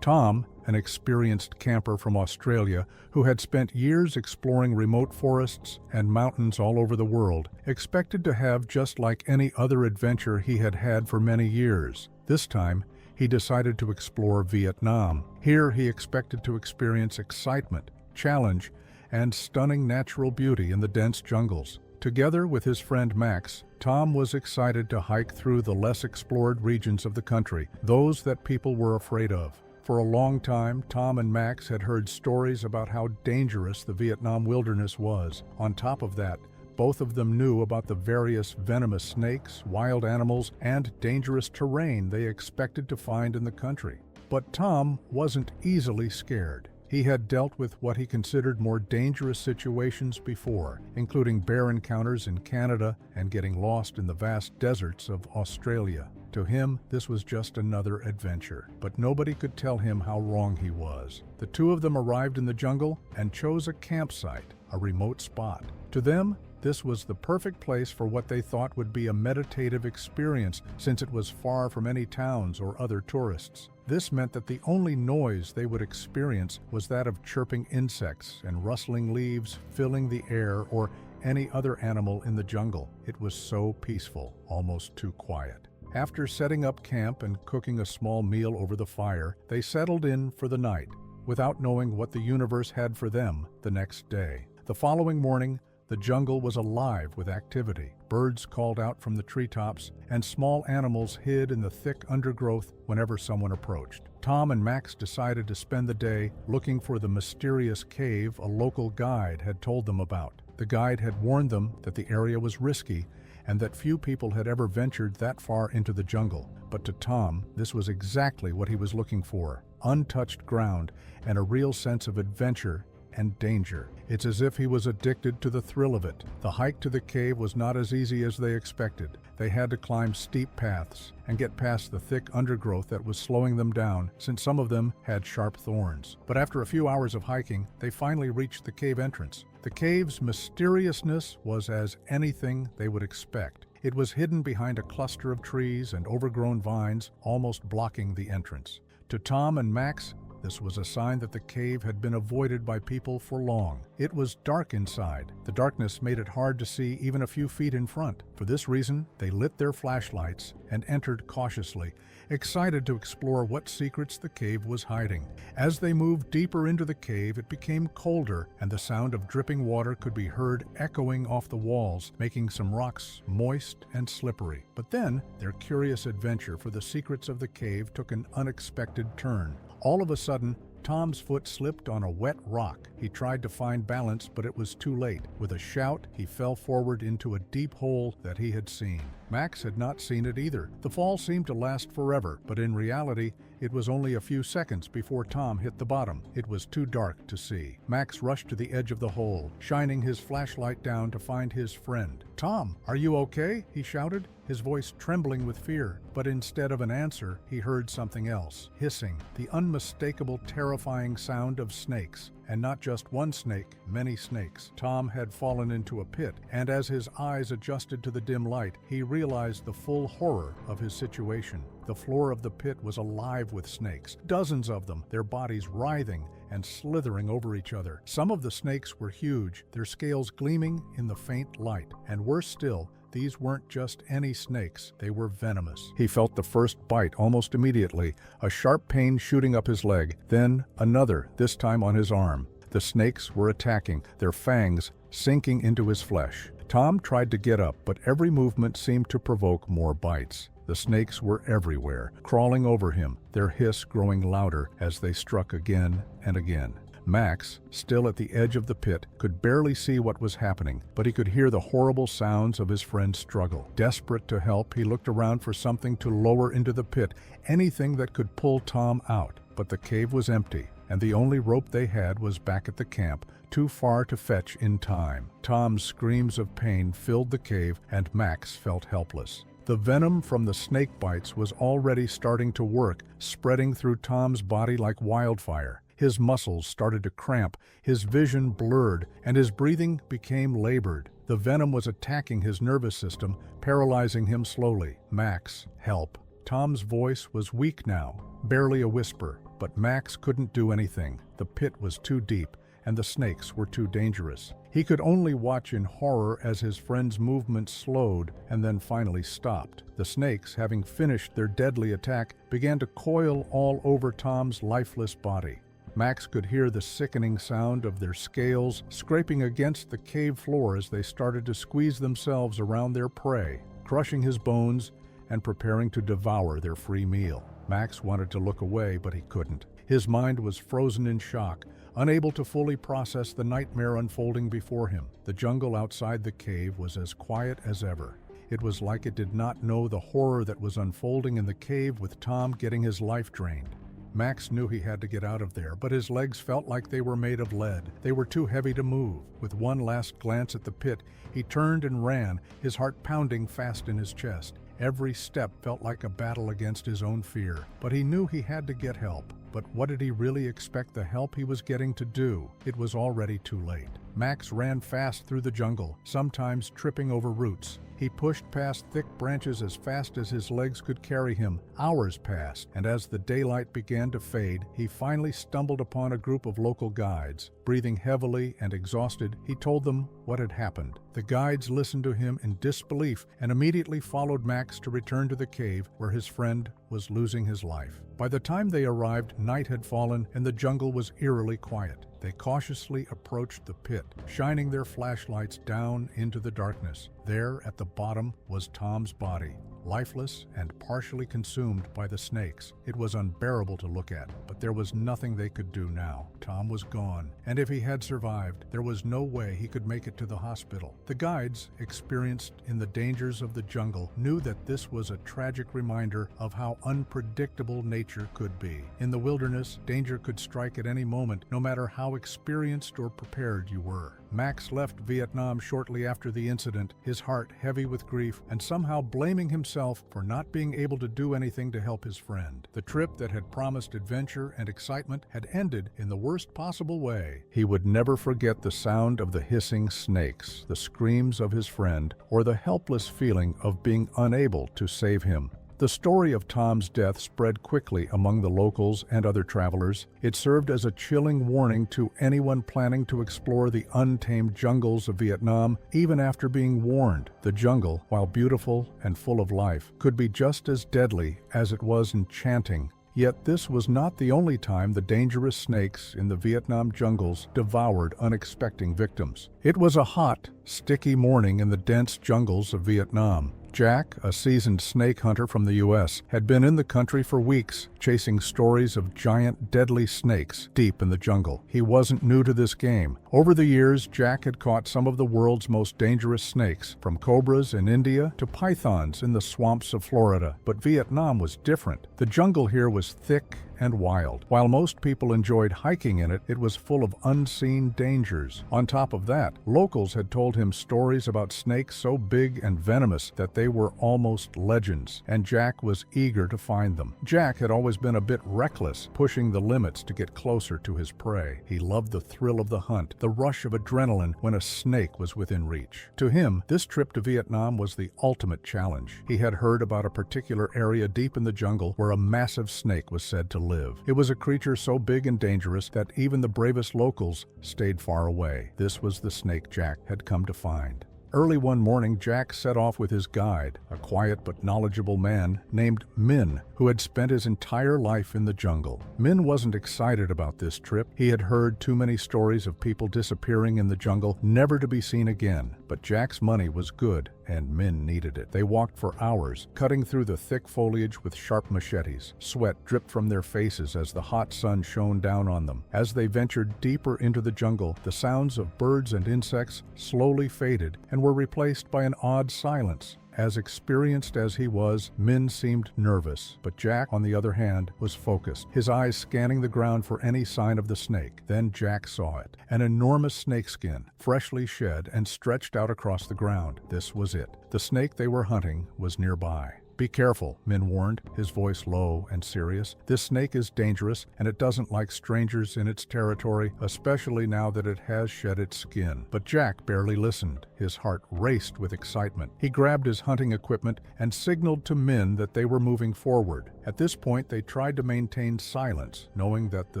Tom, an experienced camper from Australia who had spent years exploring remote forests and mountains all over the world, expected to have just like any other adventure he had had for many years. This time, he decided to explore Vietnam. Here he expected to experience excitement, challenge, and stunning natural beauty in the dense jungles. Together with his friend Max, Tom was excited to hike through the less explored regions of the country, those that people were afraid of. For a long time, Tom and Max had heard stories about how dangerous the Vietnam wilderness was. On top of that, both of them knew about the various venomous snakes, wild animals, and dangerous terrain they expected to find in the country. But Tom wasn't easily scared. He had dealt with what he considered more dangerous situations before, including bear encounters in Canada and getting lost in the vast deserts of Australia. To him, this was just another adventure, but nobody could tell him how wrong he was. The two of them arrived in the jungle and chose a campsite, a remote spot. To them, this was the perfect place for what they thought would be a meditative experience, since it was far from any towns or other tourists. This meant that the only noise they would experience was that of chirping insects and rustling leaves filling the air, or any other animal in the jungle. It was so peaceful, almost too quiet. After setting up camp and cooking a small meal over the fire, they settled in for the night, without knowing what the universe had for them the next day. The following morning, the jungle was alive with activity. Birds called out from the treetops, and small animals hid in the thick undergrowth whenever someone approached. Tom and Max decided to spend the day looking for the mysterious cave a local guide had told them about. The guide had warned them that the area was risky and that few people had ever ventured that far into the jungle. But to Tom, this was exactly what he was looking for: untouched ground and a real sense of adventure and danger. It's as if he was addicted to the thrill of it. The hike to the cave was not as easy as they expected. They had to climb steep paths and get past the thick undergrowth that was slowing them down, since some of them had sharp thorns. But after a few hours of hiking, they finally reached the cave entrance. The cave's mysteriousness was as anything they would expect. It was hidden behind a cluster of trees and overgrown vines, almost blocking the entrance. To Tom and Max, this was a sign that the cave had been avoided by people for long. It was dark inside. The darkness made it hard to see even a few feet in front. For this reason, they lit their flashlights and entered cautiously, excited to explore what secrets the cave was hiding. As they moved deeper into the cave, it became colder, and the sound of dripping water could be heard echoing off the walls, making some rocks moist and slippery. But then, their curious adventure for the secrets of the cave took an unexpected turn. All of a sudden, Tom's foot slipped on a wet rock. He tried to find balance, but it was too late. With a shout, he fell forward into a deep hole that he had seen. Max had not seen it either. The fall seemed to last forever, but in reality, it was only a few seconds before Tom hit the bottom. It was too dark to see. Max rushed to the edge of the hole, shining his flashlight down to find his friend. "Tom, are you okay?" he shouted, his voice trembling with fear. But instead of an answer, he heard something else: hissing, the unmistakable, terrifying sound of snakes. And not just one snake, many snakes. Tom had fallen into a pit, and as his eyes adjusted to the dim light, he realized the full horror of his situation. The floor of the pit was alive with snakes, dozens of them, their bodies writhing and slithering over each other. Some of the snakes were huge, their scales gleaming in the faint light. And worse still, these weren't just any snakes, they were venomous. He felt the first bite almost immediately, a sharp pain shooting up his leg, then another, this time on his arm. The snakes were attacking, their fangs sinking into his flesh. Tom tried to get up, but every movement seemed to provoke more bites. The snakes were everywhere, crawling over him, their hiss growing louder as they struck again and again. Max, still at the edge of the pit, could barely see what was happening, but he could hear the horrible sounds of his friend's struggle. Desperate to help, he looked around for something to lower into the pit, anything that could pull Tom out. But the cave was empty, and the only rope they had was back at the camp, too far to fetch in time. Tom's screams of pain filled the cave, and Max felt helpless. The venom from the snake bites was already starting to work, spreading through Tom's body like wildfire. His muscles started to cramp, his vision blurred, and his breathing became labored. The venom was attacking his nervous system, paralyzing him slowly. "Max, help." Tom's voice was weak now, barely a whisper. But Max couldn't do anything. The pit was too deep, and the snakes were too dangerous. He could only watch in horror as his friend's movements slowed and then finally stopped. The snakes, having finished their deadly attack, began to coil all over Tom's lifeless body. Max could hear the sickening sound of their scales scraping against the cave floor as they started to squeeze themselves around their prey, crushing his bones and preparing to devour their free meal. Max wanted to look away, but he couldn't. His mind was frozen in shock, unable to fully process the nightmare unfolding before him. The jungle outside the cave was as quiet as ever. It was like it did not know the horror that was unfolding in the cave with Tom getting his life drained. Max knew he had to get out of there, but his legs felt like they were made of lead. They were too heavy to move. With one last glance at the pit, he turned and ran, his heart pounding fast in his chest. Every step felt like a battle against his own fear, but he knew he had to get help. But what did he really expect the help he was getting to do? It was already too late. Max ran fast through the jungle, sometimes tripping over roots. He pushed past thick branches as fast as his legs could carry him. Hours passed, and as the daylight began to fade, he finally stumbled upon a group of local guides. Breathing heavily and exhausted, he told them what had happened. The guides listened to him in disbelief and immediately followed Max to return to the cave where his friend was losing his life. By the time they arrived, night had fallen and the jungle was eerily quiet. They cautiously approached the pit, shining their flashlights down into the darkness. There, at the bottom, was Tom's body, lifeless and partially consumed by the snakes. It was unbearable to look at, but there was nothing they could do now. Tom was gone, and if he had survived, there was no way he could make it to the hospital. The guides, experienced in the dangers of the jungle, knew that this was a tragic reminder of how unpredictable nature could be. In the wilderness, danger could strike at any moment, no matter how experienced or prepared you were. Max left Vietnam shortly after the incident, his heart heavy with grief and somehow blaming himself for not being able to do anything to help his friend. The trip that had promised adventure and excitement had ended in the worst possible way. He would never forget the sound of the hissing snakes, the screams of his friend, or the helpless feeling of being unable to save him. The story of Tom's death spread quickly among the locals and other travelers. It served as a chilling warning to anyone planning to explore the untamed jungles of Vietnam. Even after being warned, the jungle, while beautiful and full of life, could be just as deadly as it was enchanting. Yet this was not the only time the dangerous snakes in the Vietnam jungles devoured unexpected victims. It was a hot, sticky morning in the dense jungles of Vietnam. Jack, a seasoned snake hunter from the U.S., had been in the country for weeks, chasing stories of giant, deadly snakes deep in the jungle. He wasn't new to this game. Over the years, Jack had caught some of the world's most dangerous snakes, from cobras in India to pythons in the swamps of Florida. But Vietnam was different. The jungle here was thick and wild. While most people enjoyed hiking in it, it was full of unseen dangers. On top of that, locals had told him stories about snakes so big and venomous that they were almost legends, and Jack was eager to find them. Jack had always been a bit reckless, pushing the limits to get closer to his prey. He loved the thrill of the hunt, the rush of adrenaline when a snake was within reach. To him, this trip to Vietnam was the ultimate challenge. He had heard about a particular area deep in the jungle where a massive snake was said to live. It was a creature so big and dangerous that even the bravest locals stayed far away. This was the snake Jack had come to find. Early one morning, Jack set off with his guide, a quiet but knowledgeable man named Min, who had spent his entire life in the jungle. Min wasn't excited about this trip. He had heard too many stories of people disappearing in the jungle, never to be seen again. But Jack's money was good, and Min needed it. They walked for hours, cutting through the thick foliage with sharp machetes. Sweat dripped from their faces as the hot sun shone down on them. As they ventured deeper into the jungle, the sounds of birds and insects slowly faded and were replaced by an odd silence. As experienced as he was, Min seemed nervous, but Jack, on the other hand, was focused, his eyes scanning the ground for any sign of the snake. Then Jack saw it, an enormous snakeskin, freshly shed and stretched out across the ground. This was it. The snake they were hunting was nearby. "Be careful," Min warned, his voice low and serious. "This snake is dangerous, and it doesn't like strangers in its territory, especially now that it has shed its skin." But Jack barely listened. His heart raced with excitement. He grabbed his hunting equipment and signaled to Min that they were moving forward. At this point, they tried to maintain silence, knowing that the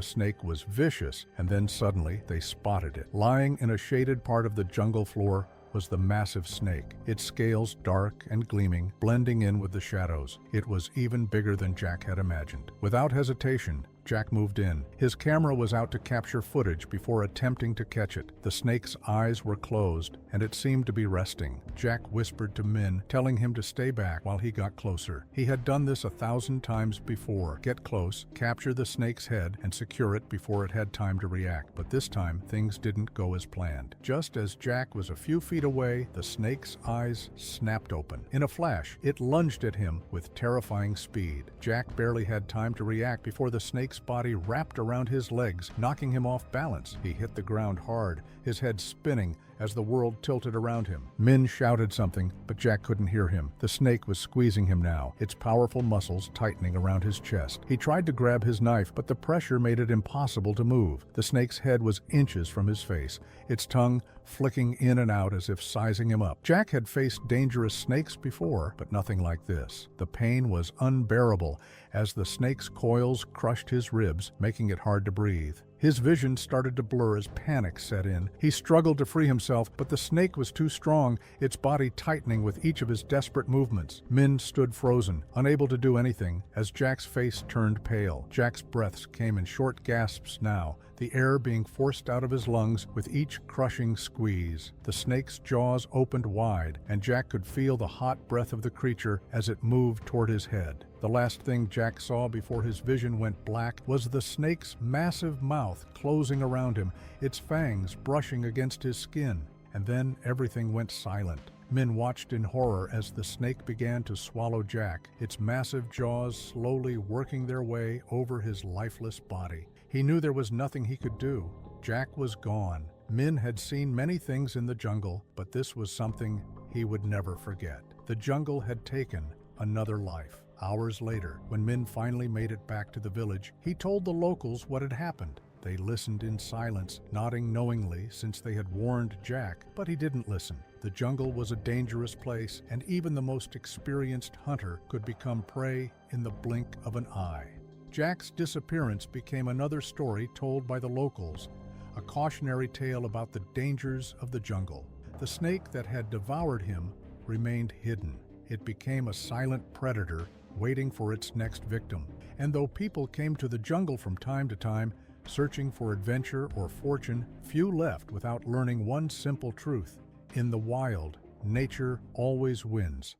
snake was vicious, and then suddenly they spotted it. Lying in a shaded part of the jungle floor was the massive snake, its scales dark and gleaming, blending in with the shadows. It was even bigger than Jack had imagined. Without hesitation, Jack moved in. His camera was out to capture footage before attempting to catch it. The snake's eyes were closed, and it seemed to be resting. Jack whispered to Min, telling him to stay back while he got closer. He had done this 1,000 times before. Get close, capture the snake's head, and secure it before it had time to react. But this time, things didn't go as planned. Just as Jack was a few feet away, the snake's eyes snapped open. In a flash, it lunged at him with terrifying speed. Jack barely had time to react before the snake's body wrapped around his legs, knocking him off balance. He hit the ground hard, his head spinning as the world tilted around him. Min shouted something, but Jack couldn't hear him. The snake was squeezing him now, its powerful muscles tightening around his chest. He tried to grab his knife, but the pressure made it impossible to move. The snake's head was inches from his face, its tongue flicking in and out as if sizing him up. Jack had faced dangerous snakes before, but nothing like this. The pain was unbearable as the snake's coils crushed his ribs, making it hard to breathe. His vision started to blur as panic set in. He struggled to free himself, but the snake was too strong, its body tightening with each of his desperate movements. Min stood frozen, unable to do anything, as Jack's face turned pale. Jack's breaths came in short gasps now, the air being forced out of his lungs with each crushing squeeze. The snake's jaws opened wide, and Jack could feel the hot breath of the creature as it moved toward his head. The last thing Jack saw before his vision went black was the snake's massive mouth closing around him, its fangs brushing against his skin. And then everything went silent. Min watched in horror as the snake began to swallow Jack, its massive jaws slowly working their way over his lifeless body. He knew there was nothing he could do. Jack was gone. Min had seen many things in the jungle, but this was something he would never forget. The jungle had taken another life. Hours later, when Min finally made it back to the village, he told the locals what had happened. They listened in silence, nodding knowingly since they had warned Jack, but he didn't listen. The jungle was a dangerous place, and even the most experienced hunter could become prey in the blink of an eye. Jack's disappearance became another story told by the locals, a cautionary tale about the dangers of the jungle. The snake that had devoured him remained hidden. It became a silent predator waiting for its next victim. And though people came to the jungle from time to time, searching for adventure or fortune, few left without learning one simple truth: in the wild, nature always wins.